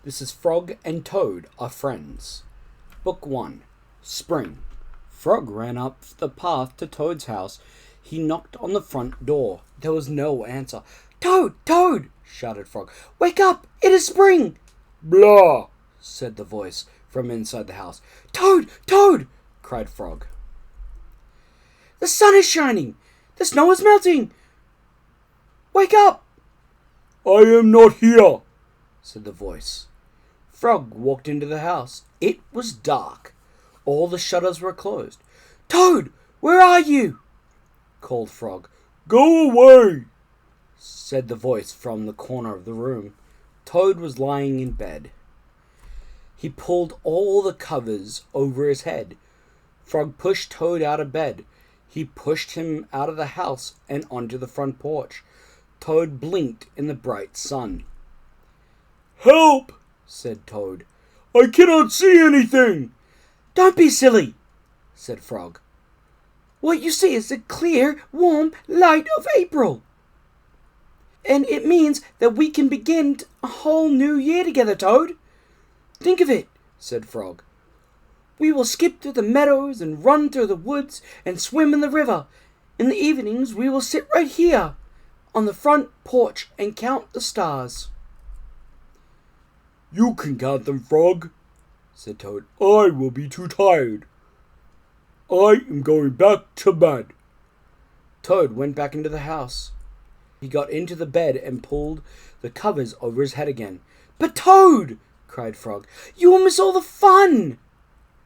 This is Frog and Toad Are Friends. Book 1. Spring. Frog ran up the path to Toad's house. He knocked on the front door. There was no answer. "Toad! Toad!" shouted Frog. "Wake up! It is spring!" "Blah!" said the voice from inside the house. "Toad! Toad!" cried Frog. "The sun is shining! The snow is melting! Wake up!" "I am not here," said the voice. Frog walked into the house. It was dark. All the shutters were closed. "Toad, where are you?" called Frog. "Go away," said the voice from the corner of the room. Toad was lying in bed. He pulled all the covers over his head. Frog pushed Toad out of bed. He pushed him out of the house and onto the front porch. Toad blinked in the bright sun. "Help!" said Toad. "I cannot see anything." "Don't be silly," said Frog. "What you see is the clear, warm light of April. And it means that we can begin a whole new year together, Toad. Think of it," said Frog. "We will skip through the meadows and run through the woods and swim in the river. In the evenings we will sit right here on the front porch and count the stars." "You can count them, Frog," said Toad. "I will be too tired. I am going back to bed." Toad went back into the house. He got into the bed and pulled the covers over his head again. "But Toad!" cried Frog. "You will miss all the fun."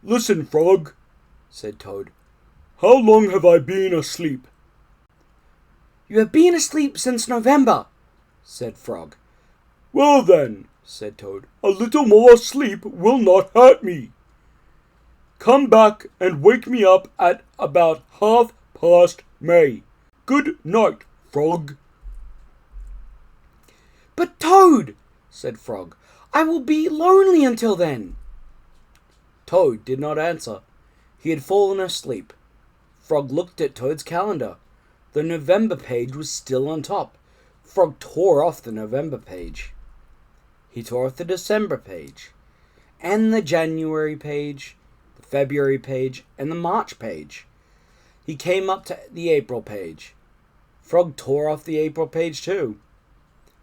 "Listen, Frog," said Toad. "How long have I been asleep?" "You have been asleep since November," said Frog. "Well then," said Toad, "a little more sleep will not hurt me. Come back and wake me up at about May. Good night, Frog." "But Toad," said Frog, "I will be lonely until then." Toad did not answer. He had fallen asleep. Frog looked at Toad's calendar. The November page was still on top. Frog tore off the November page. He tore off the December page, and the January page, the February page, and the March page. He came up to the April page. Frog tore off the April page too.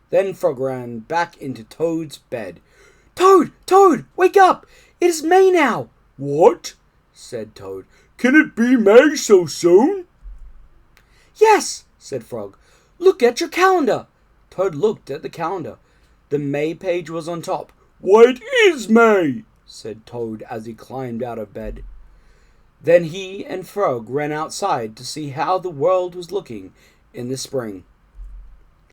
Then Frog ran back into Toad's bed. "Toad! Toad! Wake up! It is May now!" "What?" said Toad. "Can it be May so soon?" "Yes," said Frog. "Look at your calendar." Toad looked at the calendar. The May page was on top. "Why, it is May!" said Toad as he climbed out of bed. Then he and Frog ran outside to see how the world was looking in the spring.